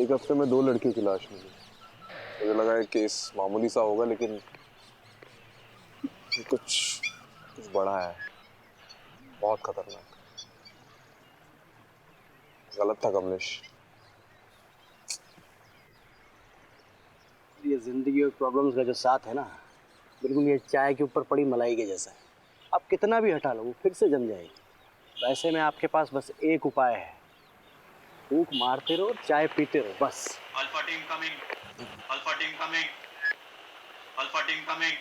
एक हफ्ते में 2 लड़कियों की लाश मिली। मुझे लगा है केस मामूली सा होगा, लेकिन ये कुछ बड़ा है, बहुत खतरनाक। गलत था कमलेश। ये जिंदगी और प्रॉब्लम्स का जो साथ है ना, बिल्कुल ये चाय के ऊपर पड़ी मलाई के जैसा है। आप कितना भी हटा लो वो फिर से जम जाएगी। वैसे में आपके पास बस एक उपाय है, फूंक मारते रहो, चाय पीते रहो, बस। Alpha team coming, alpha team coming, alpha team coming.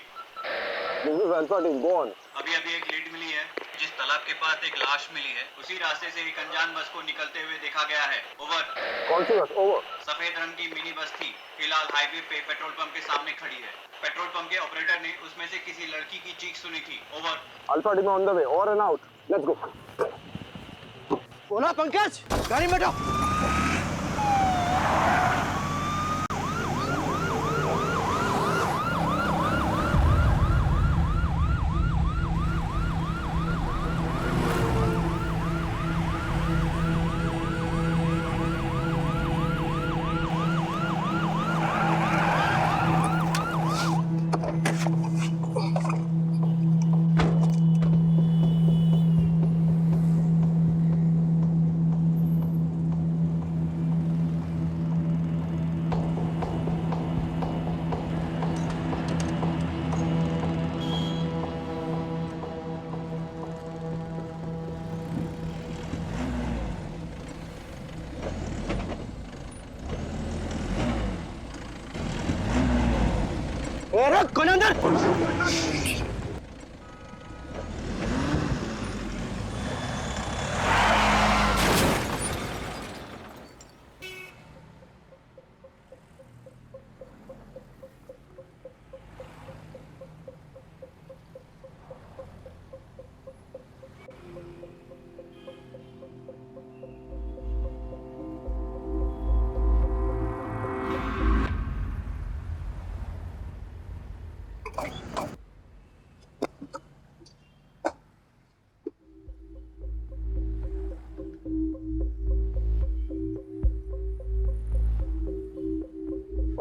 This is alpha team, go on. अभी एक लीड मिली है। जिस तालाब के पास एक लाश मिली है, उसी रास्ते से एक अनजान बस को निकलते हुए देखा गया है। ओवर। कौन सी बस? ओवर। सफेद रंग की मिनी बस थी, फिलहाल हाईवे पे पेट्रोल पंप के सामने खड़ी है। पेट्रोल पंप के ऑपरेटर ने उसमें से किसी लड़की की चीख सुनी थी। Over. Alpha team on the way, over and out, let's go. बोला पंकज, गाड़ी में बैठो। कौन है अंदर?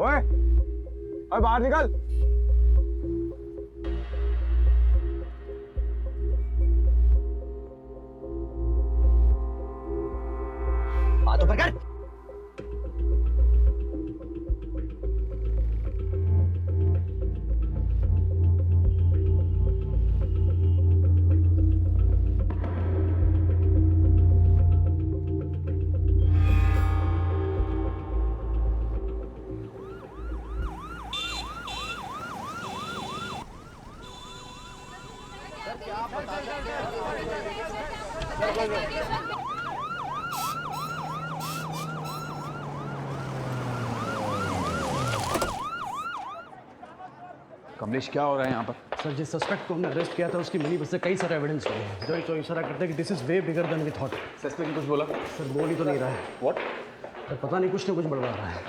ओए, ओए बाहर निकल। हाथ ऊपर कर। कमलेश, क्या हो रहा है यहाँ पर? सर, जिस सस्पेक्ट को हमने अरेस्ट किया था उसकी मिनी बस से कई सारे एविडेंस मिले हैं जो तो इशारा करते हैं कि this is way bigger than we thought. Suspect ने कुछ बोला? सर, बोल ही तो नहीं रहा है। व्हाट? सर, पता नहीं, कुछ ना कुछ बड़बड़ा रहा है।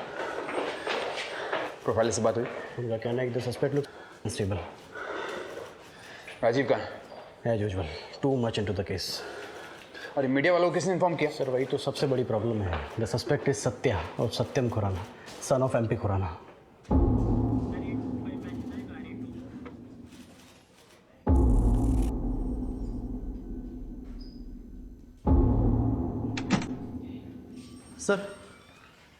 प्रोफाइल से बात हुई? उनका कहना है कि the suspect look unstable. Rajiv कहाँ है? As usual, too much into the case. और मीडिया वालों को किसने इन्फॉर्म किया? सर, वही तो सबसे बड़ी प्रॉब्लम है। द सस्पेक्ट इज सत्या और Satyam Khurana, son of MP Khurana. Sir,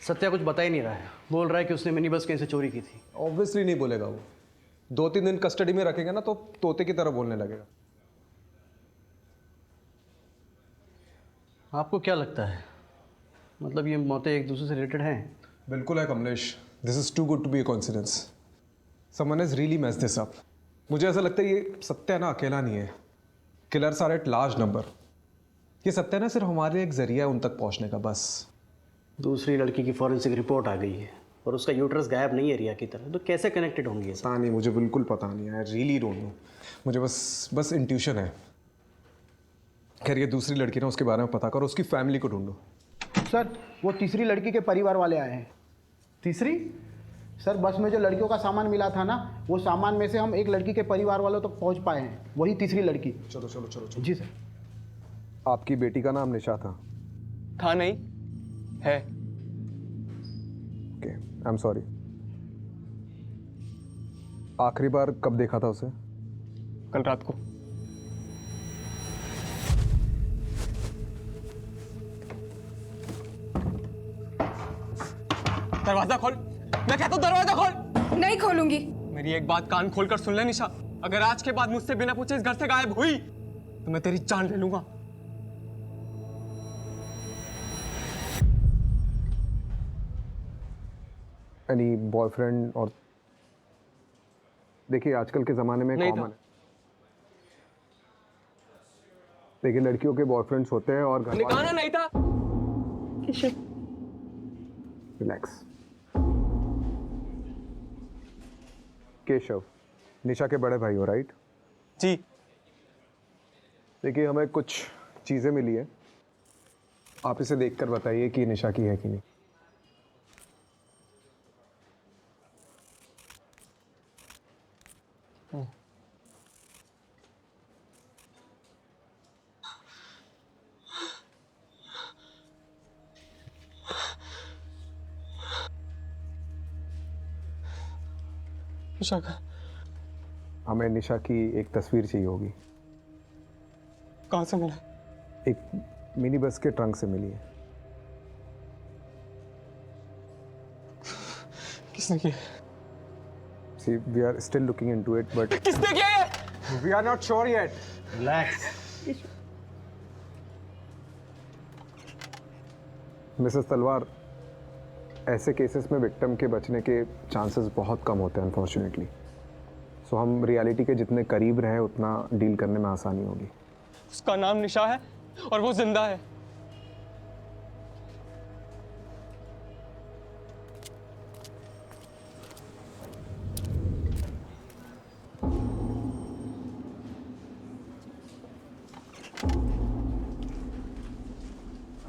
Satya कुछ बता ही नहीं रहा है। बोल रहा है कि उसने मिनी बस कहीं से चोरी की थी। ऑब्वियसली नहीं बोलेगा वो। 2-3 दिन कस्टडी में रखेंगे ना तो तोते की तरह बोलने लगेगा। आपको क्या लगता है, मतलब ये मौतें एक दूसरे से रिलेटेड हैं? बिल्कुल है Kamlesh, this is too good to be a coincidence. Someone has really messed this up. मुझे ऐसा लगता है ये सत्या ना अकेला नहीं है, killers are at large number. ये सत्या ना सिर्फ हमारे एक जरिया है उन तक पहुंचने का, बस। दूसरी लड़की की फॉरेंसिक रिपोर्ट आ गई है और उसका यूट्रस गायब नहीं है रिया की तरह, तो कैसे कनेक्टेड होंगी ये सब? पता नहीं, मुझे बिल्कुल पता नहीं है। I really don't know. मुझे बस इंट्यूशन है। खैर, ये दूसरी लड़की ना, उसके बारे में पता करो, उसकी फैमिली को ढूंढो। सर, वो तीसरी लड़की के परिवार वाले आए हैं। तीसरी? सर, बस में जो लड़कियों का सामान मिला था ना, वो सामान में से हम एक लड़की के परिवार वालों तक पहुंच पाए हैं। वही तीसरी लड़की। चलो चलो चलो चलो। जी सर। आपकी बेटी का नाम निशा था? था नहीं, है। Okay, I am sorry. आखिरी बार कब देखा था उसे? कल रात को। दरवाजा खोल, मैं कहता हूँ दरवाजा खोल। नहीं खोलूंगी। मेरी एक बात कान खोलकर सुन ले निशा, अगर आज के बाद मुझसे बिना पूछे इस घर से गायब हुई तो मैं तेरी जान ले लूंगा। Any boyfriend? और देखिए आजकल के ज़माने में नहीं कॉमन था। है। देखिए लड़कियों के बॉयफ्रेंड्स होते हैं और घर निकाना नहीं था। रिलैक्स। केशव, निशा के बड़े भाई हो, राइट? जी। देखिए हमें कुछ चीज़ें मिली है, आप इसे देखकर बताइए कि निशा की है कि नहीं। निशा का हमें निशा की एक तस्वीर चाहिए होगी। कहाँ से मिला? एक मिनी बस के ट्रंक से मिली है। किसने किया? See, we are still looking into it, but किसने किया ये? we are not sure yet. Relax. Mrs तलवार, ऐसे केसेस में विक्टिम के बचने के चांसेस बहुत कम होते हैं अनफॉर्चुनेटली। सो हम रियलिटी के जितने करीब रहें उतना डील करने में आसानी होगी। उसका नाम निशा है और वो जिंदा है।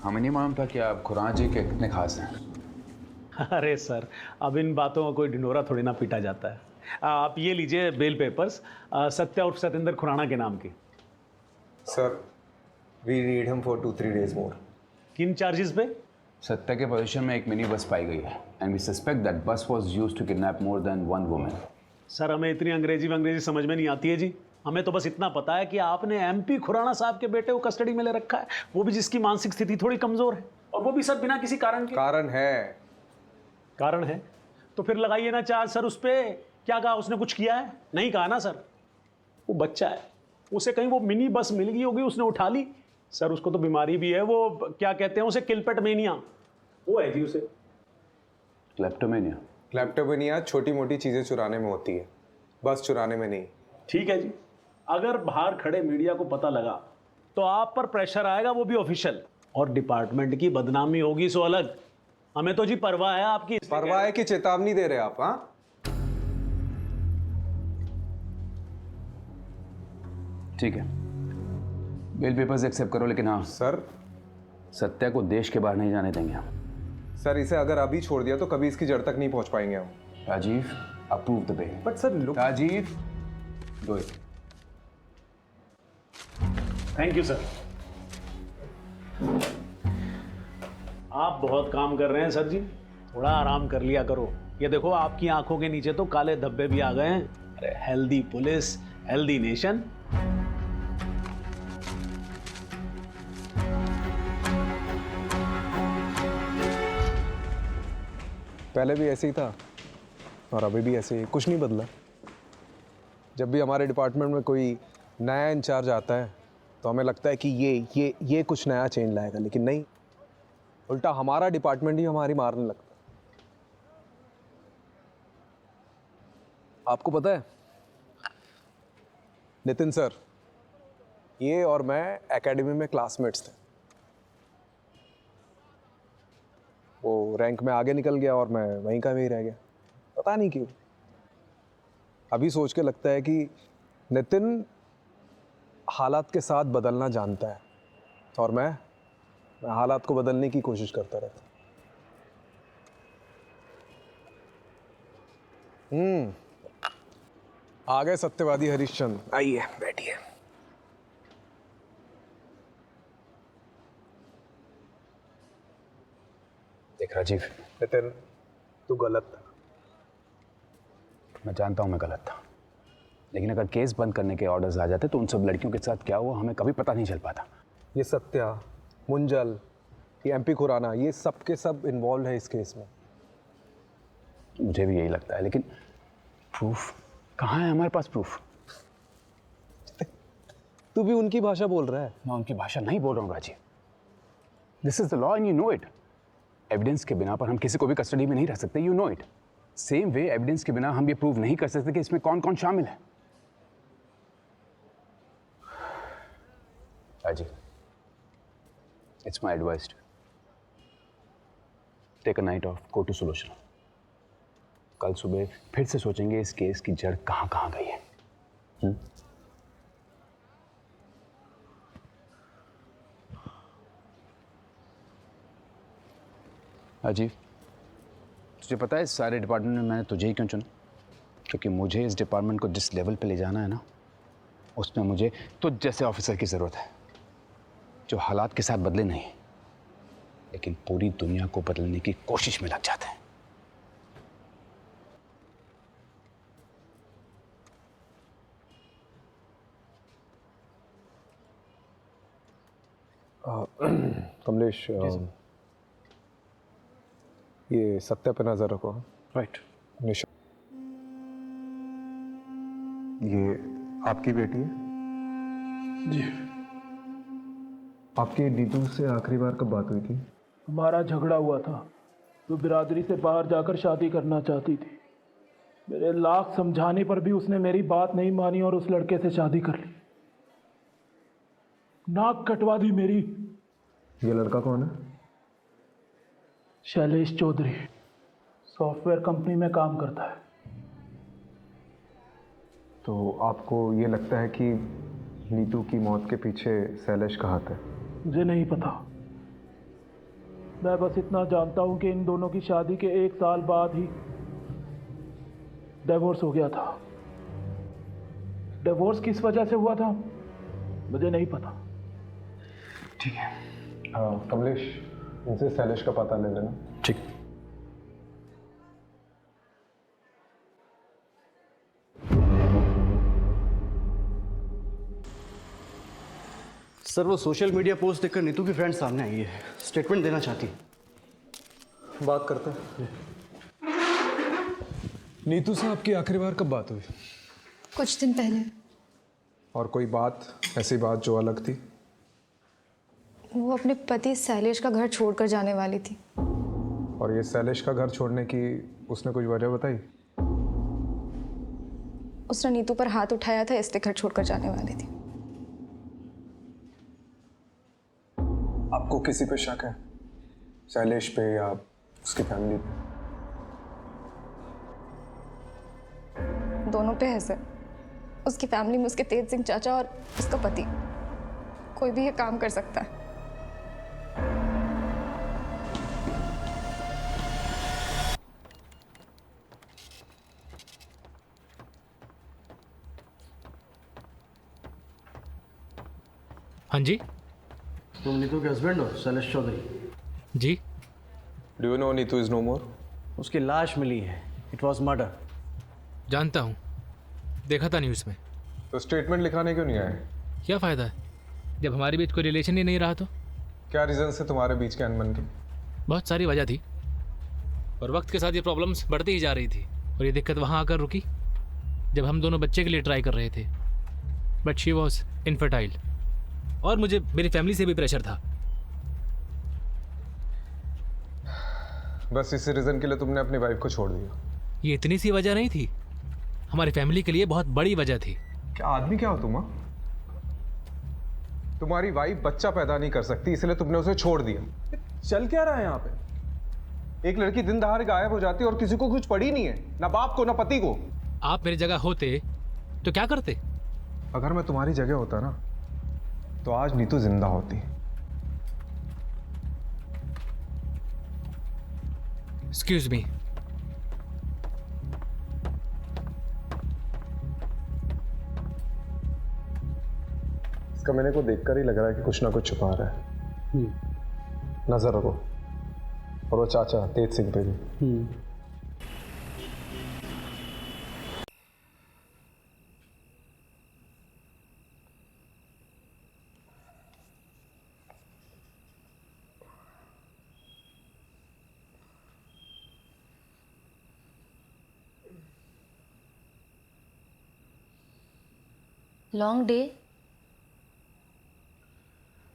हमें नहीं मालूम था कि आप खुराना जी के कितने खास हैं। अरे सर, अब इन बातों का कोई ढिंढोरा थोड़ी ना पीटा जाता है। आप ये लीजिए बेल पेपर्स, सत्या उर्फ सतेंद्र खुराना के नाम की। Sir, we need him for 2-3 days more. किन चार्जेस पे? सत्या के पोजीशन में एक मिनी बस पाई गई है and we suspect that bus was used to kidnap more than one woman. Sir, हमें इतनी अंग्रेजी समझ में नहीं आती है जी। हमें तो बस इतना पता है कि आपने एमपी खुराना साहब के बेटे को कस्टडी में ले रखा है, वो भी जिसकी मानसिक स्थिति थोड़ी कमजोर है, और वो भी सर बिना किसी कारण के। कारण है। कारण है तो फिर लगाइए ना चार्ज सर उस पे। क्या कहा उसने? कुछ किया है? नहीं कहा ना सर। वो बच्चा है, उसे कहीं वो मिनी बस मिल गई होगी, उसने उठा ली। सर उसको तो बीमारी भी है, वो क्या कहते हैं उसे, किलपेट मेनिया, वो है जी उसे। क्लेप्टोमेनिया। क्लेप्टोमेनिया छोटी मोटी चीज़ें चुराने में होती है, बस चुराने में नहीं। ठीक है जी, अगर बाहर खड़े मीडिया को पता लगा तो आप पर प्रेशर आएगा, वो भी ऑफिशियल, और डिपार्टमेंट की बदनामी होगी सो अलग। हमें तो जी परवाह है आपकी। परवाह है कि चेतावनी दे रहे आप? हाँ, ठीक है, बेल पेपर्स एक्सेप्ट करो, लेकिन हाँ सर। सत्या को देश के बाहर नहीं जाने देंगे हम। सर, इसे अगर अभी छोड़ दिया तो कभी इसकी जड़ तक नहीं पहुंच पाएंगे हम। Rajiv, approve the bail. But sir look, Rajiv, go it. Thank you sir. आप बहुत काम कर रहे हैं सर जी, थोड़ा आराम कर लिया करो। ये देखो आपकी आंखों के नीचे तो काले धब्बे भी आ गए हैं। अरे हेल्दी पुलिस, हेल्दी नेशन। पहले भी ऐसे ही था और अभी भी ऐसे ही, कुछ नहीं बदला। जब भी हमारे डिपार्टमेंट में कोई नया इंचार्ज आता है तो हमें लगता है कि ये कुछ नया चेंज लाएगा, लेकिन नहीं, उल्टा हमारा डिपार्टमेंट ही हमारी मारने लगता है। आपको पता है नितिन सर, ये और मैं एकेडमी में क्लासमेट्स थे। वो रैंक में आगे निकल गया और मैं वहीं का वहीं रह गया, पता नहीं क्यों। अभी सोच के लगता है कि नितिन हालात के साथ बदलना जानता है और मैं हालात को बदलने की कोशिश करता रहता। आ गए सत्यवादी हरिश्चंद्र, आइए बैठिए। देख राजीव, नितिन, तू गलत था। मैं जानता हूँ मैं गलत था, लेकिन अगर केस बंद करने के ऑर्डर्स आ जाते तो उन सब लड़कियों के साथ क्या हुआ हमें कभी पता नहीं चल पाता। ये सत्या, मुंजल, ये MP खुराना, ये सब के सब इन्वॉल्व है इस केस में। मुझे भी यही लगता है, लेकिन प्रूफ कहाँ है? हमारे पास प्रूफ। तू भी उनकी भाषा बोल रहा है। मैं उनकी भाषा नहीं बोल रहा हूँ Rajiv. This is the law and you know it. Evidence के बिना पर हम किसी को भी कस्टडी में नहीं रख सकते, you know it. Same way evidence के बिना हम ये प्रूव नहीं कर सकते कि इसमें कौन कौन शामिल है। Rajiv, it's my advice, take a night off, go to solution. कल सुबह फिर से सोचेंगे इस केस की जड़ कहाँ कहाँ गई है। अजीब, तुझे पता है इस सारे डिपार्टमेंट में मैंने तुझे ही क्यों चुना? क्योंकि मुझे इस डिपार्टमेंट को जिस लेवल पे ले जाना है ना, उसमें मुझे तुझ जैसे ऑफिसर की ज़रूरत है जो हालात के साथ बदले नहीं, लेकिन पूरी दुनिया को बदलने की कोशिश में लग जाता है। कमलेश, ये सत्या पे नजर रखो। राइट। निशा, ये आपकी बेटी है? जी। आपकी नीतू से आखिरी बार कब बात हुई थी? हमारा झगड़ा हुआ था, तो बिरादरी से बाहर जाकर शादी करना चाहती थी। मेरे लाख समझाने पर भी उसने मेरी बात नहीं मानी और उस लड़के से शादी कर ली। नाक कटवा दी मेरी। ये लड़का कौन है? शैलेश चौधरी, सॉफ्टवेयर कंपनी में काम करता है। तो आपको ये लगता है कि नीतू की मौत के पीछे शैलेश का हाथ है? मुझे नहीं पता, मैं बस इतना जानता हूं कि इन दोनों की शादी के 1 साल बाद ही डिवोर्स हो गया था। डिवोर्स किस वजह से हुआ था मुझे नहीं पता। ठीक है। कमलेश, इनसे शैलेश का पता ले लेना। ठीक। सर, वो सोशल मीडिया पोस्ट देखकर नीतू की फ्रेंड सामने आई है, स्टेटमेंट देना चाहती है। बात करते हैं। नीतू से आपकी आखिरी बार कब बात हुई? कुछ दिन पहले। और कोई बात, ऐसी बात जो अलग थी? वो अपने पति शैलेश का घर छोड़कर जाने वाली थी। और ये शैलेश का घर छोड़ने की उसने कुछ वजह बताई? उसने नीतू पर हाथ उठाया था, इसलिए घर छोड़कर जाने वाली थी। आपको किसी पे शक है? शैलेश पे या उसकी फैमिली पे? दोनों पे है सर। उसकी फैमिली में उसके तेज सिंह चाचा और उसका पति, कोई भी ये काम कर सकता है। हाँ जी। तुम नीतू के हस्बैंड हो, शैलेश चौधरी? जी। Do you know Neetu is no more? उसकी लाश मिली है, इट वॉज मर्डर। जानता हूँ, देखा था न्यूज़ में। तो स्टेटमेंट लिखाने क्यों नहीं आए? क्या फ़ायदा है जब हमारे बीच कोई रिलेशन ही नहीं रहा तो? क्या रीज़न से तुम्हारे बीच के अनबन की? बहुत सारी वजह थी, और वक्त के साथ ये प्रॉब्लम्स बढ़ती ही जा रही थी। और ये दिक्कत वहाँ आकर रुकी जब हम दोनों बच्चे के लिए ट्राई कर रहे थे, बट शी वॉज इनफर्टाइल। और मुझे मेरी फैमिली से भी प्रेशर था। बस इसी रीज़न के लिए तुमने अपनी वाइफ को छोड़ दिया? ये इतनी सी वजह नहीं थी, हमारी फैमिली के लिए बहुत बड़ी वजह थी। क्या आदमी क्या हो तुम? तुम्हारी वाइफ बच्चा पैदा नहीं कर सकती, इसलिए तुमने उसे छोड़ दिया। चल क्या रहा है यहाँ पे? एक लड़की दिन दहाड़े गायब हो जाती है और किसी को कुछ पड़ी नहीं है, ना बाप को ना पति को। आप मेरी जगह होते तो क्या करते? अगर मैं तुम्हारी जगह होता ना, तो आज नीतू जिंदा होती। Excuse me. इसका मैंने को देखकर ही लग रहा है कि कुछ ना कुछ छुपा रहा है। नजर रखो। और वो चाचा तेज सिंह पे भी। Long day.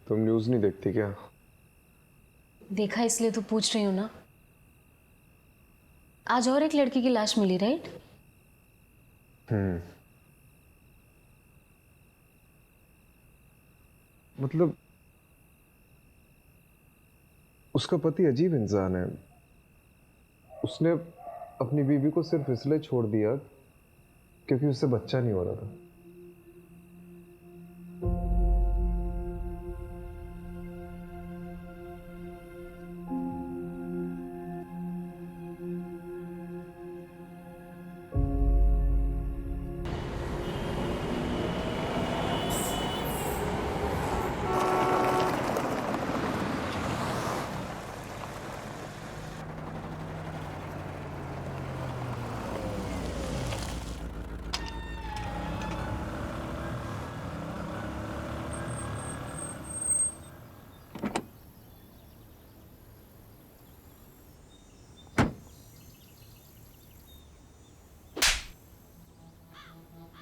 तुम न्यूज़ नहीं देखती क्या? देखा इसलिए तो पूछ रही हूँ ना। आज और एक लड़की की लाश मिली, राइट? मतलब उसका पति अजीब इंसान है। उसने अपनी बीवी को सिर्फ इसलिए छोड़ दिया क्योंकि उससे बच्चा नहीं हो रहा था।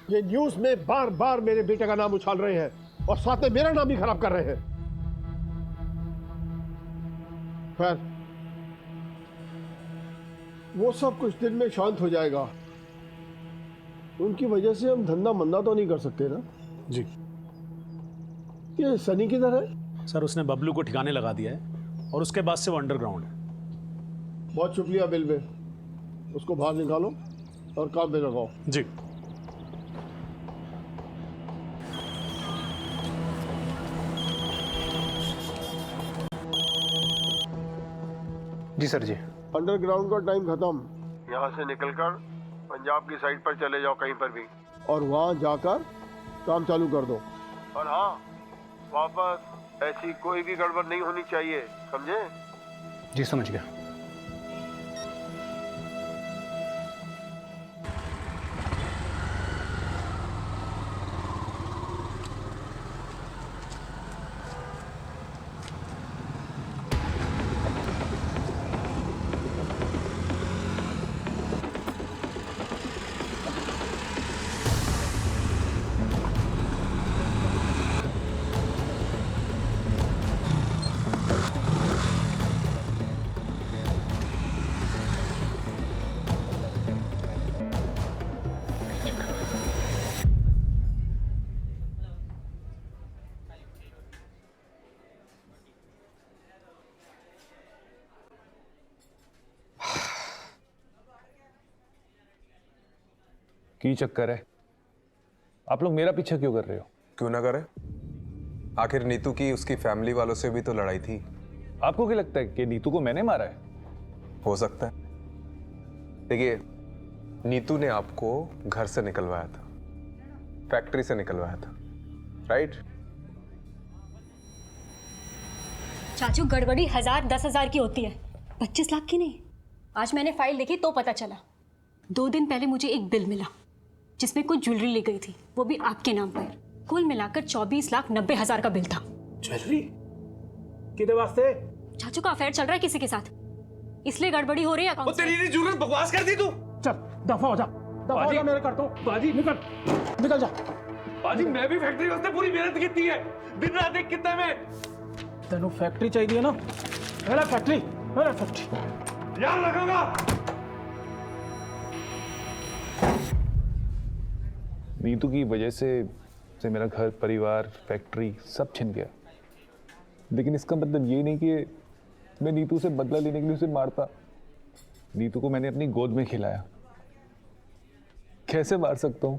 ये न्यूज में बार बार मेरे बेटे का नाम उछाल रहे हैं और साथ में मेरा नाम भी खराब कर रहे हैं। खैर, वो सब कुछ दिन में शांत हो जाएगा। उनकी वजह से हम धंधा मंदा तो नहीं कर सकते ना? जी ये सनी किधर है? सर, उसने बबलू को ठिकाने लगा दिया है और उसके बाद से वो अंडरग्राउंड है। बहुत शुक्रिया बिलबे, उसको बाहर निकालो और काम पे लगाओ। जी जी सर जी। अंडरग्राउंड का टाइम खत्म। यहाँ से निकलकर पंजाब की साइड पर चले जाओ कहीं पर भी, और वहाँ जाकर काम चालू कर दो। और हाँ, वापस ऐसी कोई भी गड़बड़ नहीं होनी चाहिए, समझे? जी समझ गया। की चक्कर है? आप लोग मेरा पीछा क्यों कर रहे हो? क्यों ना करे? आखिर नीतू की उसकी फैमिली वालों से भी तो लड़ाई थी। आपको क्या लगता है कि नीतू को मैंने मारा है? हो सकता है। देखिए, नीतू ने आपको घर से निकलवाया था, फैक्ट्री से निकलवाया था, राइट? चाचू, गड़बड़ी 1000 10,000 की होती है, 25 लाख की नहीं। आज मैंने फाइल देखी तो पता चला। 2 दिन पहले मुझे एक बिल मिला जिसमें कुछ ज्वेलरी ली गई थी, वो भी आपके नाम पर। कुल मिलाकर 24,90,000 का बिल था। ज्वेलरी किधर वास्ते? चाचू का अफेयर चल रहा है किसी के साथ, इसलिए गड़बड़ी हो रही है अकाउंट। तेरी नहीं जरूरत, बकवास कर दी तू। चल दफा हो जा, दफा हो जा, मेरे करता हूं। बाजी निकल जा। बाजी, मैं भी फैक्ट्री वास्ते पूरी मेहनत की है, दिन रात एक कितना में। तेनू फैक्ट्री चाहिए ना? मेरा फैक्ट्री याद रखूंगा। नीतू की वजह से मेरा घर, परिवार, फैक्ट्री सब छिन गया। लेकिन इसका मतलब ये नहीं कि मैं नीतू से बदला लेने के लिए उसे मारता। नीतू को मैंने अपनी गोद में खिलाया, कैसे मार सकता हूं?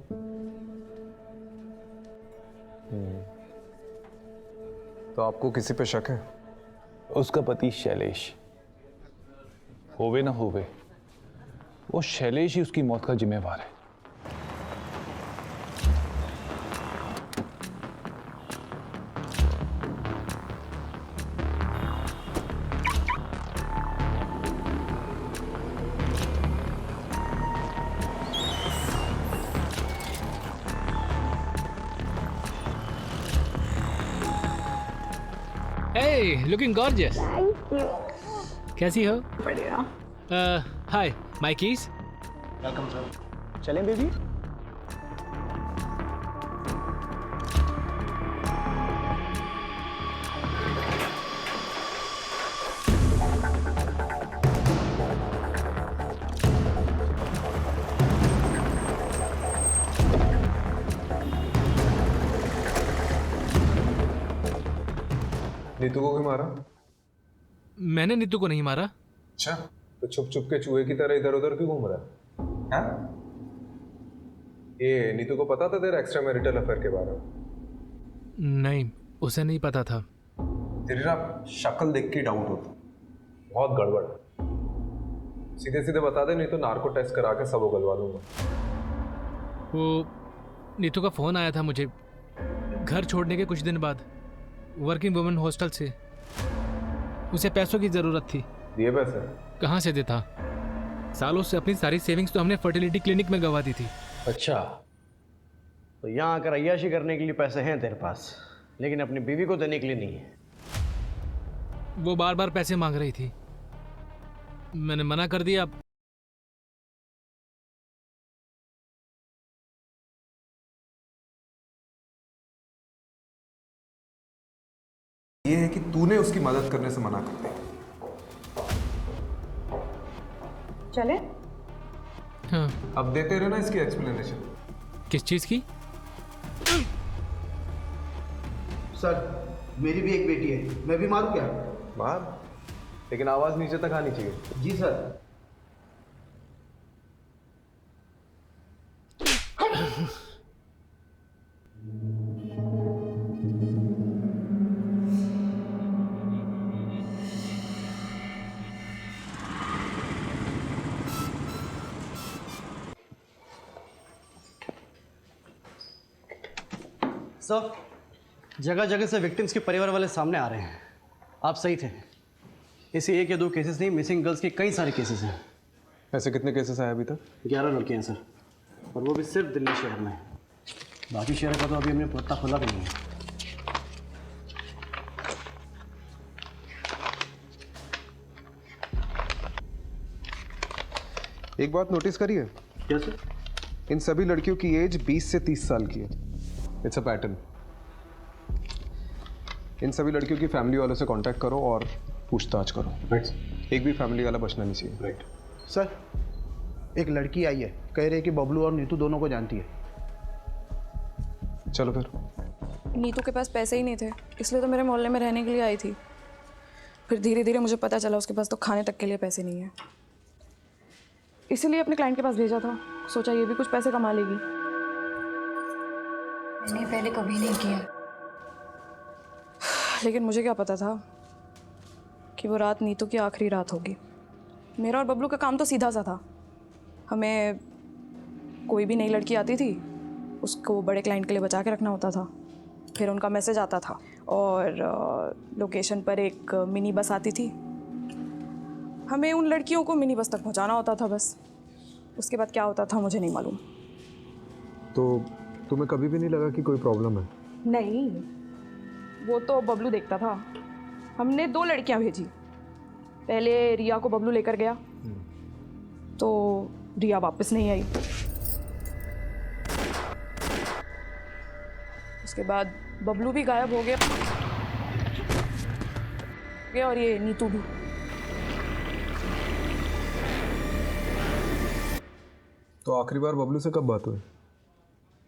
तो आपको किसी पे शक है? उसका पति शैलेश, होवे ना होवे, वो शैलेश ही उसकी मौत का जिम्मेवार है। Hey, looking gorgeous. Thank you. कैसी हो? बढ़िया। हाय, माय कीज। Welcome sir. चलें बेबी? नीतू को क्यों मारा? मैंने नीतू को नहीं मारा। अच्छा, तो छुप छुप के चूहे की तरह इधर उधर क्यों घूम रहा है? हाँ? ये नीतू को पता था तेरा एक्स्ट्रा मैरिटल अफेयर के बारे में? नहीं, उसे नहीं पता था। तेरी ना शक्ल देख के डाउट होता, बहुत गड़बड़। सीधे सीधे बता दे, नहीं तो नार्को टेस्ट करा के सब उगलवा दूंगा। वो नीतू का फ़ोन आया था मुझे घर छोड़ने के कुछ दिन बाद, वर्किंग वुमेन हॉस्टल से। उसे पैसों की ज़रूरत थी। दिए पैसे? कहाँ से देता? सालों से अपनी सारी सेविंग्स तो हमने फर्टिलिटी क्लिनिक में गंवा दी थी। अच्छा, तो यहाँ आकर अय्याशी करने के लिए पैसे हैं तेरे पास, लेकिन अपनी बीवी को देने के लिए नहीं है। वो बार बार पैसे मांग रही थी, मैंने मना कर दिया। ये है कि तूने उसकी मदद करने से मना कर दिया। चले? हाँ। अब देते रहना इसकी एक्सप्लेनेशन। किस चीज़ की? सर, मेरी भी एक बेटी है, मैं भी मारूं क्या? मार, लेकिन आवाज नीचे तक आनी चाहिए। जी सर। सर, जगह जगह से विक्टिम्स के परिवार वाले सामने आ रहे हैं। आप सही थे, इसे 1 या 2 केसेस नहीं, मिसिंग गर्ल्स के कई सारे केसेस हैं। ऐसे कितने केसेस आए अभी तक? 11 लड़कियाँ हैं सर, और वो भी सिर्फ दिल्ली शहर में। बाकी शहर का तो अभी हमने पता खुला भी नहीं है। एक बात नोटिस करिए। क्या सर? इन सभी लड़कियों की एज 20 से 30 साल की है। It's a pattern. इन सभी लड़कियों की फैमिली वालों से कांटेक्ट करो और पूछताछ करो। राइट। एक भी फैमिली वाला बचना नहीं चाहिए। राइट। सर, एक लड़की आई है, कह रही है कि बबलू और नीतू दोनों को जानती है। चलो फिर। नीतू के पास पैसे ही नहीं थे, इसलिए तो मेरे मोहल्ले में रहने के लिए आई थी। फिर धीरे धीरे मुझे पता चला उसके पास तो खाने तक के लिए पैसे नहीं है, इसीलिए अपने क्लाइंट के पास भेजा था। सोचा ये भी कुछ पैसे कमा लेगी। मैंने पहले कभी नहीं किया, लेकिन मुझे क्या पता था कि वो रात नीतू की आखिरी रात होगी। मेरा और बबलू का काम तो सीधा सा था। हमें कोई भी नई लड़की आती थी, उसको बड़े क्लाइंट के लिए बचा के रखना होता था। फिर उनका मैसेज आता था और लोकेशन पर एक मिनी बस आती थी। हमें उन लड़कियों को मिनी बस तक पहुंचाना होता था बस। उसके बाद क्या होता था मुझे नहीं मालूम। तो तुम्हें कभी भी नहीं लगा कि कोई प्रॉब्लम है? नहीं, वो तो बबलू देखता था। हमने 2 लड़कियां भेजी। पहले रिया को बबलू लेकर गया, तो रिया वापस नहीं आई। उसके बाद बबलू भी गायब हो गया और ये नीतू भी। तो आखिरी बार बबलू से कब बात हुई?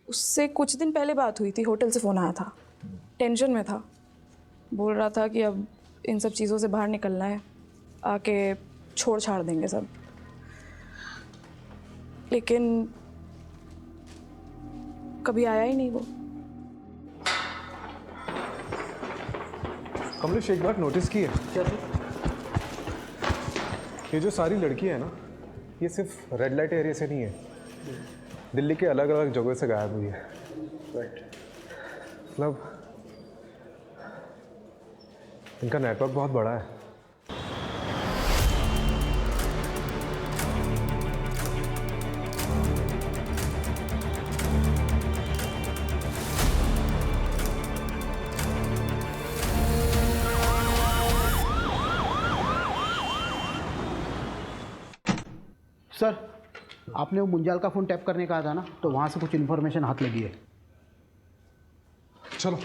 उससे कुछ दिन पहले बात हुई थी। होटल से फ़ोन आया था, टेंशन में था। बोल रहा था कि अब इन सब चीज़ों से बाहर निकलना है, आके छोड़ छाड़ देंगे सब। लेकिन कभी आया ही नहीं वो। कमलेश, एक बात नोटिस की है? क्या सर? ये जो सारी लड़कियां हैं ना, ये सिर्फ रेड लाइट एरिया से नहीं है, दिल्ली के अलग अलग जगहों से गायब हुई है। राइट। मतलब इनका नेटवर्क बहुत बड़ा है। सर, आपने वो मुंजाल का फ़ोन टैप करने कहा था ना, तो वहाँ से कुछ इन्फॉर्मेशन हाथ लगी है। चलो।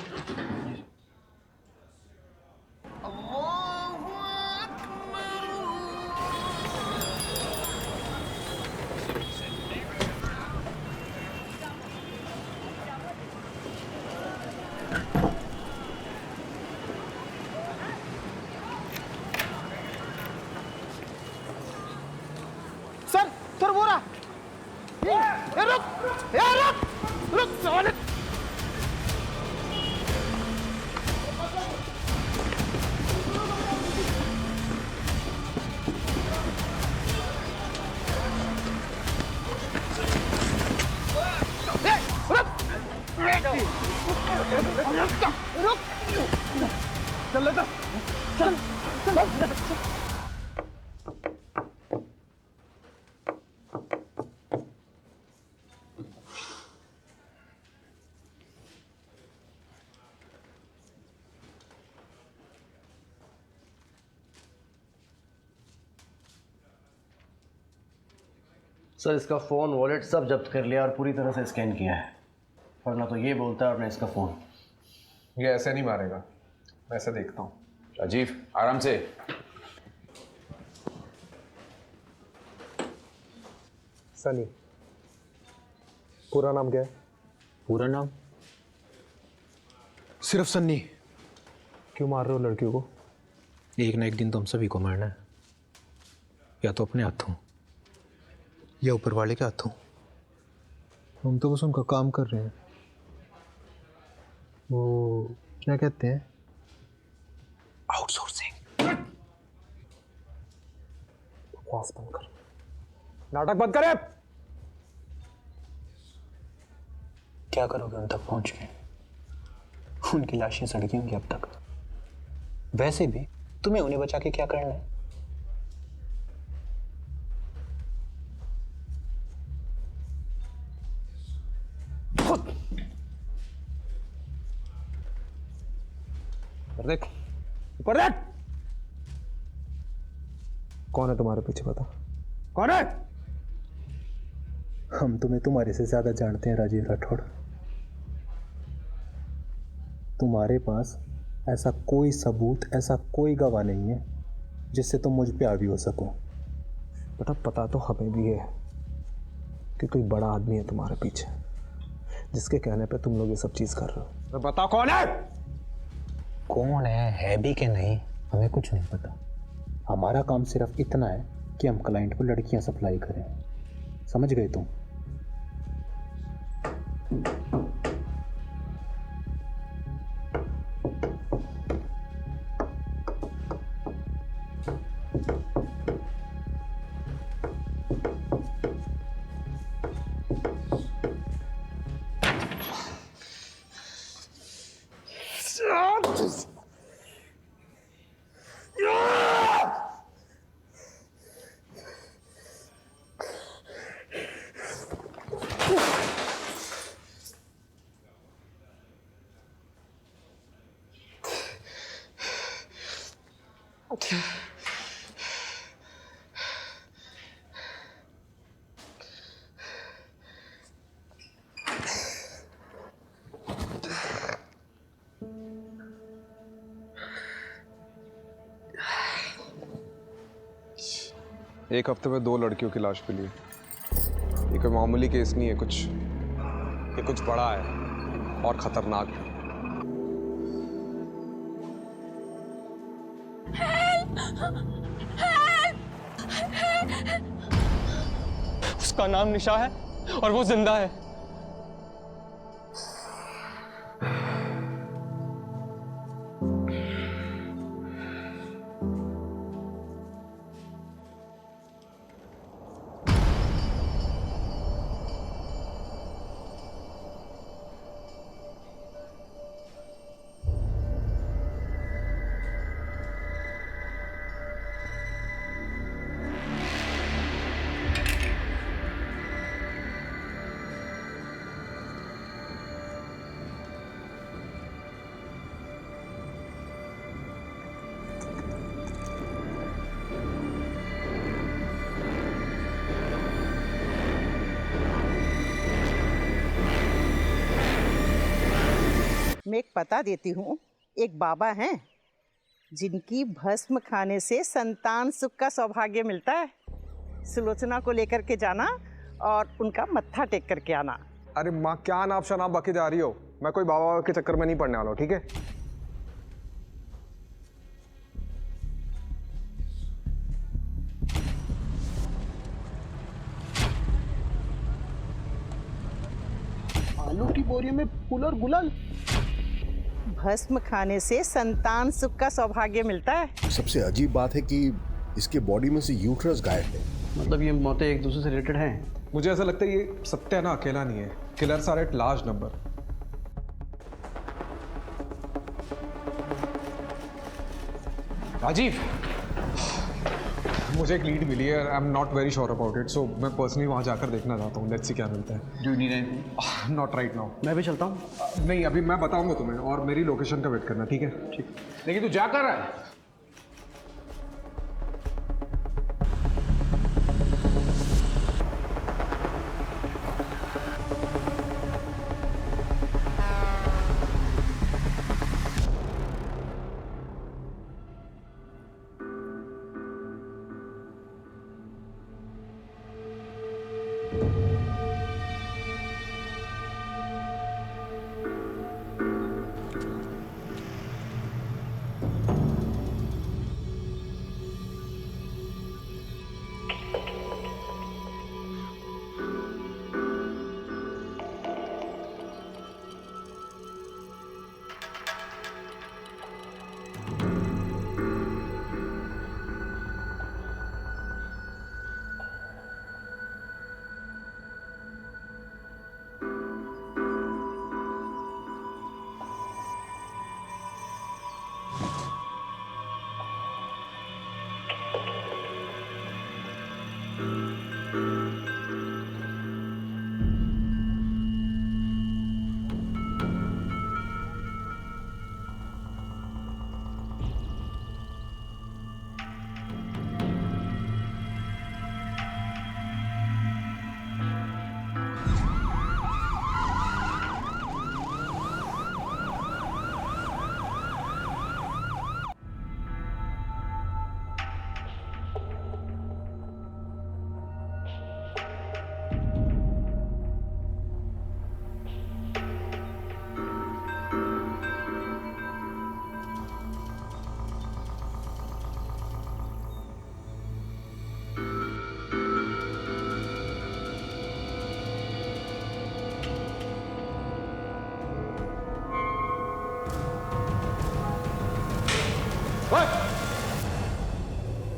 रुक साले। चल लेता चल चल। सर इसका फ़ोन वॉलेट सब जब्त कर लिया और पूरी तरह से स्कैन किया है, वरना तो ये बोलता है और ना इसका फ़ोन। ये ऐसे नहीं मारेगा, मैं ऐसे देखता हूँ। राजीव आराम से। सनी, पूरा नाम क्या है? पूरा नाम सिर्फ सन्नी। क्यों मार रहे हो लड़कियों को? एक ना एक दिन तो हम सभी को मारना है, या तो अपने हाथों या ऊपर वाले के हाथों। हम तो बस उनका काम कर रहे हैं। वो क्या कहते हैं? आउटसोर्सिंग। बकवास बंद कर, नाटक बंद करे। क्या करोगे उन तक पहुंच के? उनकी लाशें सड़की होंगी अब तक। वैसे भी तुम्हें उन्हें बचा के क्या करना है? देख ऊपर देख। कौन है तुम्हारे पीछे, बता कौन है? हम तुम्हें तुम्हारे से ज्यादा जानते हैं राजीव राठौड़। तुम्हारे पास ऐसा कोई सबूत, ऐसा कोई गवाह नहीं है जिससे तुम मुझ पे हावी हो सको। बेटा पता तो हमें भी है कि कोई बड़ा आदमी है तुम्हारे पीछे, जिसके कहने पे तुम लोग ये सब चीज कर रहे हो। तो बताओ कौन है? कौन है भी कि नहीं हमें कुछ नहीं पता। हमारा काम सिर्फ इतना है कि हम क्लाइंट को लड़कियां सप्लाई करें। समझ गए तुम? एक हफ्ते में 2 लड़कियों की लाश मिली। ये कोई मामूली केस नहीं है, ये कुछ बड़ा है और खतरनाक है। उसका नाम निशा है और वो जिंदा है। मैं एक पता देती हूँ। एक बाबा हैं जिनकी भस्म खाने से संतान सुख का सौभाग्य मिलता है। सुलोचना को लेकर के जाना और उनका मत्था टेक करके आना। अरे माँ क्या नाप शनाप बाकी जा रही हो? मैं कोई बाबा के चक्कर में नहीं पड़ने वाला हूँ, ठीक है? आलू की बोरी में फूल और गुलाल। भस्म खाने से संतान सुख का सौभाग्य मिलता है। सबसे अजीब बात है कि इसके बॉडी में से यूट्रस गायब है। मतलब ये मौतें एक दूसरे से रिलेटेड हैं? मुझे ऐसा लगता है ये सत्या ना अकेला नहीं है, killers are at large number. Rajiv, मुझे एक लीड मिली है, I am not very sure about it, so मैं पर्सनली वहाँ जाकर देखना चाहता हूँ। लेट्स सी क्या मिलता है। Do you need anything? Not right now. मैं भी चलता हूँ। नहीं, अभी मैं बताऊंगा तुम्हें, और मेरी लोकेशन का वेट करना, ठीक है? ठीक। लेकिन तू जा कर रहा है?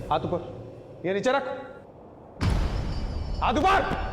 हाथ ऊपर, ये नीचे रख, हाथ ऊपर।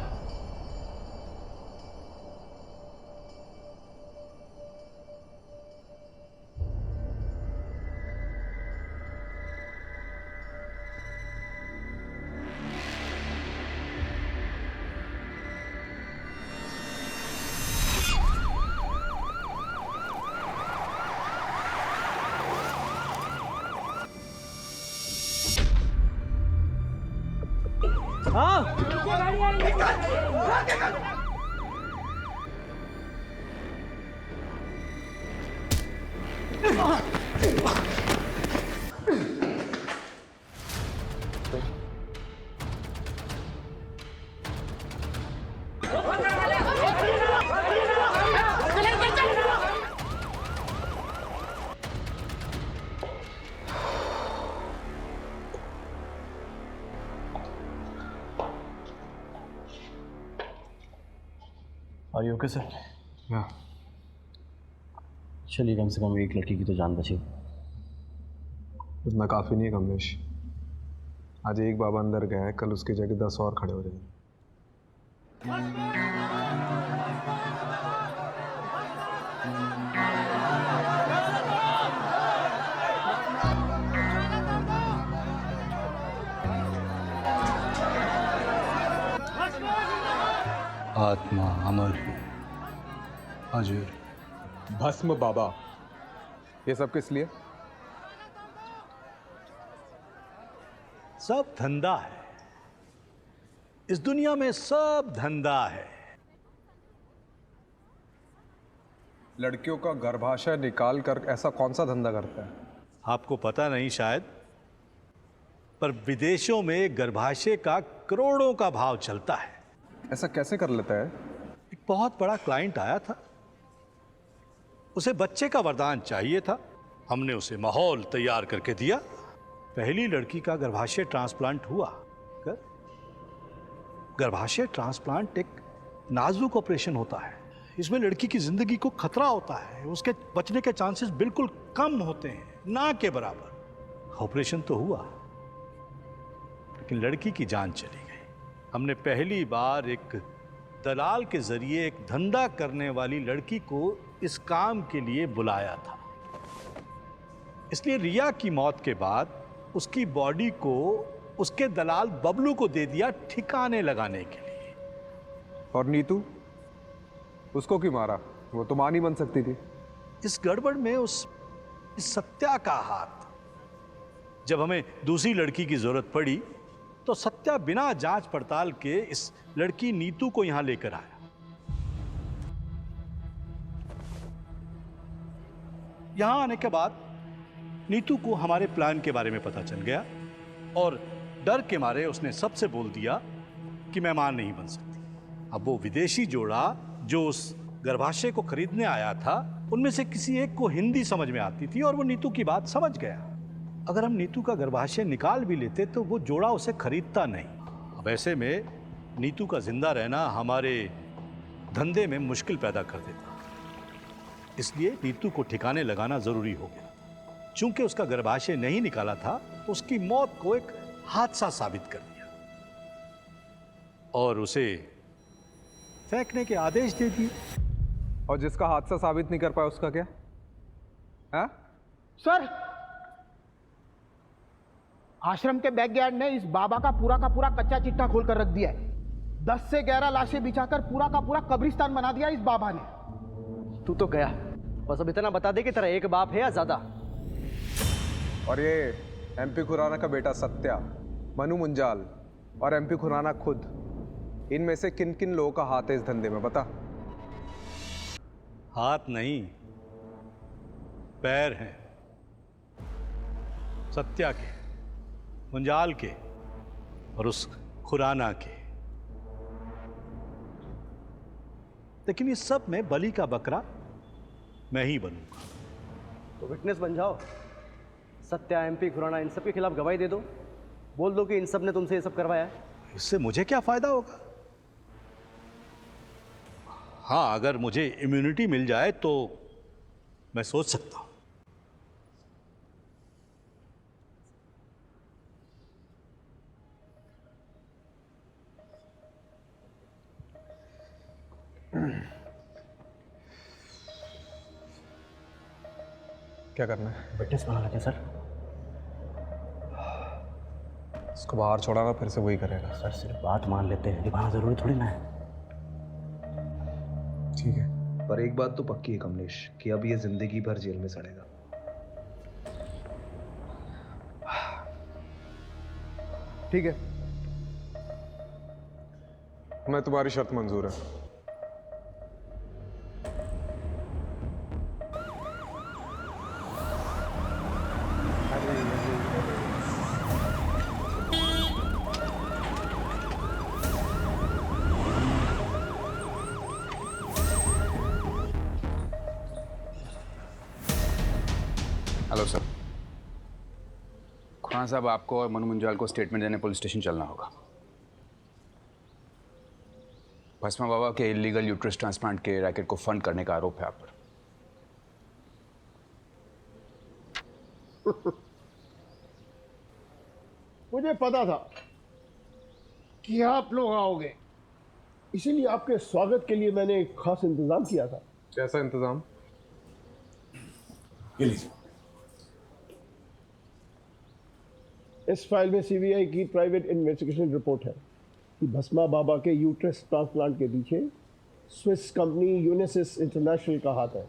Are you okay sir? Yeah. चलिए, कम से कम एक लड़की की तो जान बची। इतना काफ़ी नहीं है कमलेश। आज एक बाबा अंदर गया है, कल उसकी जगह 10 और खड़े हो जाएंगे। आत्मा अमर, अजर, भस्म बाबा, ये सब किस लिए? सब धंधा है इस दुनिया में, सब धंधा है। लड़कियों का गर्भाशय निकाल कर ऐसा कौन सा धंधा करता है? आपको पता नहीं शायद, पर विदेशों में गर्भाशय का करोड़ों का भाव चलता है। ऐसा कैसे कर लेता है? एक बहुत बड़ा क्लाइंट आया था, उसे बच्चे का वरदान चाहिए था। हमने उसे माहौल तैयार करके दिया। पहली लड़की का गर्भाशय ट्रांसप्लांट हुआ। गर्भाशय ट्रांसप्लांट एक नाजुक ऑपरेशन होता है। इसमें लड़की की जिंदगी को खतरा होता है, उसके बचने के चांसेस बिल्कुल कम होते हैं, ना के बराबर। ऑपरेशन तो हुआ लेकिन लड़की की जान चली गई। हमने पहली बार एक दलाल के जरिए एक धंधा करने वाली लड़की को इस काम के लिए बुलाया था। इसलिए रिया की मौत के बाद उसकी बॉडी को उसके दलाल बबलू को दे दिया ठिकाने लगाने के लिए। और नीतू, उसको क्यों मारा? वो तो मां नहीं बन सकती थी। इस गड़बड़ में इस सत्या का हाथ। जब हमें दूसरी लड़की की जरूरत पड़ी तो सत्या बिना जांच पड़ताल के इस लड़की नीतू को यहां लेकर आया। यहां आने के बाद नीतू को हमारे प्लान के बारे में पता चल गया और डर के मारे उसने सबसे बोल दिया कि मैं मां नहीं बन सकती। अब वो विदेशी जोड़ा जो उस गर्भाशय को खरीदने आया था, उनमें से किसी एक को हिंदी समझ में आती थी और वो नीतू की बात समझ गया। अगर हम नीतू का गर्भाशय निकाल भी लेते तो वो जोड़ा उसे खरीदता नहीं। अब ऐसे में नीतू का जिंदा रहना हमारे धंधे में मुश्किल पैदा कर देता। इसलिए नीतू को ठिकाने लगाना जरूरी हो गया। चूंकि उसका गर्भाशय नहीं निकाला था, उसकी मौत को एक हादसा साबित कर दिया और उसे फेंकने के आदेश दे दिए। और जिसका हादसा साबित नहीं कर पाया उसका क्या है? सर, आश्रम के बैकयार्ड ने इस बाबा का पूरा कच्चा चिट्ठा खोलकर रख दिया है। 10 से 11 लाशें बिछाकर पूरा का पूरा कब्रिस्तान बना दिया इस बाबा ने। तू तो गया, बस अब इतना बता दे कि तेरा एक बाप है या ज्यादा। और ये एमपी खुराना का बेटा सत्या, मनु मुंजाल और एमपी खुराना खुद, इनमें से किन किन लोगों का हाथ है इस धंधे में बता? हाथ नहीं, पैर हैं। सत्या के, मुंजाल के और उस खुराना के। लेकिन इस सब में बलि का बकरा मैं ही बनूंगा। तो विटनेस बन जाओ। सत्या, एमपी खुराना, इन सब के खिलाफ गवाही दे दो। बोल दो कि इन सब ने तुमसे ये सब करवाया है। इससे मुझे क्या फायदा होगा? हाँ, अगर मुझे इम्यूनिटी मिल जाए तो मैं सोच सकता हूं। क्या करना है? विटनेस बना लेते सर। उसको बाहर छोड़ा ना, फिर से वही करेगा। सर सिर्फ बात मान लेते हैं, निभाना जरूरी थोड़ी ना है। ठीक है, पर एक बात तो पक्की है कमलेश कि अब ये जिंदगी भर जेल में सड़ेगा। ठीक है, मैं तुम्हारी शर्त मंजूर है। Hello sir. खुराना साहब, आपको और मनु मुंजाल को स्टेटमेंट देने पुलिस स्टेशन चलना होगा। भस्मा बाबा के इलीगल यूट्रस ट्रांसप्लांट के रैकेट को फंड करने का आरोप है आप पर। मुझे पता था कि आप लोग आओगे, इसीलिए आपके स्वागत के लिए मैंने एक खास इंतजाम किया था। कैसा इंतजाम? ये लीजिए। इस फाइल में सीबीआई की प्राइवेट इन्वेस्टिगेशन रिपोर्ट है कि भस्मा बाबा के यूट्रस ट्रांसप्लांट के पीछे स्विस कंपनी यूनिसिस इंटरनेशनल का हाथ है।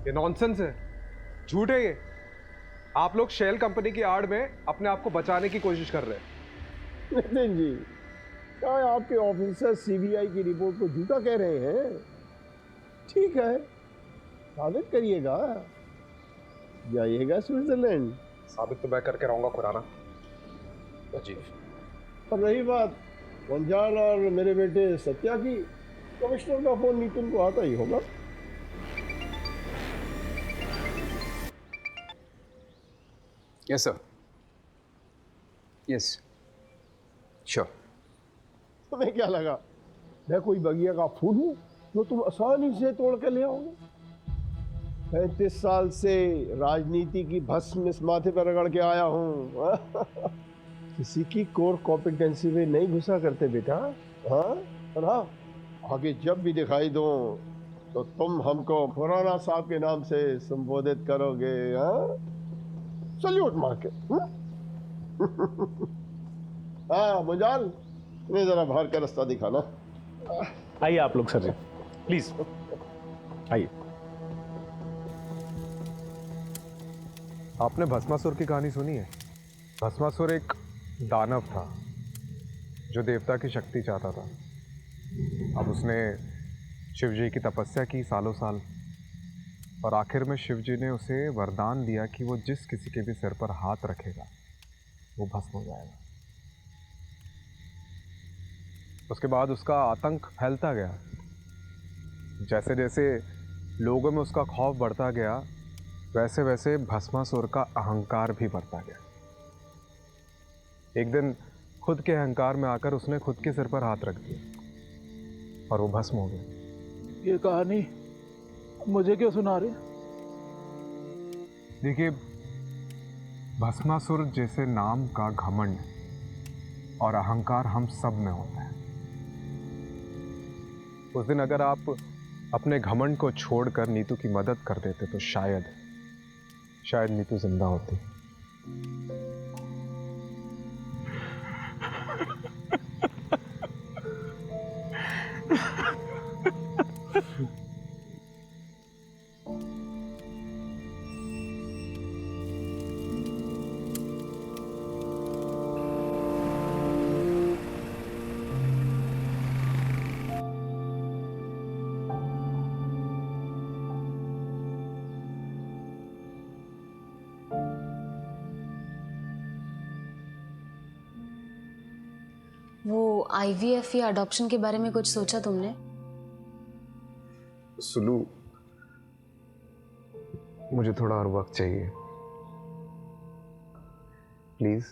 ये नॉनसेंस है, झूठ है ये। आप लोग शेल कंपनी की आड़ में अपने आप को बचाने की कोशिश कर रहे हैं। नितिन जी, क्या आपके ऑफिसर सीबीआई की रिपोर्ट को झूठा कह रहे हैं? ठीक है, साबित करिएगा, जाइएगा स्विट्जरलैंड। साबित तो मैं करके रहूंगा खुराना जी। और रही बात मुंजाल और मेरे बेटे सत्या की, कमिश्नर का फोन नितिन को आता ही होगा। Yes sir. Yes sure. तुम्हें क्या लगा मैं कोई बगिया का फूल हूं जो तुम आसानी से तोड़ के ले आओगे? 35 साल से राजनीति की भस्म इस माथे पर रगड़ के आया हूं। किसी की कोर कॉम्पिटेंसी में नहीं घुसा करते बेटा। हाँ और हाँ, आगे जब भी दिखाई दो तो तुम हमको खुराना साहब के नाम से संबोधित करोगे। हाँ सल्यूट मार के। हाँ मुंजाल, इन्हें जरा बाहर का रास्ता दिखाना। आइए आप लोग सर जी, प्लीज आइए। आपने भस्मासुर की कहानी सुनी है? भस्मासुर एक दानव था जो देवता की शक्ति चाहता था। अब उसने शिव जी की तपस्या की सालों साल, और आखिर में शिव जी ने उसे वरदान दिया कि वो जिस किसी के भी सिर पर हाथ रखेगा वो भस्म हो जाएगा। उसके बाद उसका आतंक फैलता गया। जैसे जैसे लोगों में उसका खौफ बढ़ता गया, वैसे वैसे भस्मासुर का अहंकार भी बढ़ता गया। एक दिन खुद के अहंकार में आकर उसने खुद के सिर पर हाथ रख दिया और वो भस्म हो गया। ये कहानी मुझे क्यों सुना रहे? देखिए, भस्मासुर जैसे नाम का घमंड और अहंकार हम सब में होता है। उस दिन अगर आप अपने घमंड को छोड़कर नीतू की मदद कर देते तो शायद नीतू जिंदा होती। वो IVF या अडॉप्शन के बारे में कुछ सोचा तुमने? सुलू, मुझे थोड़ा और वक्त चाहिए प्लीज।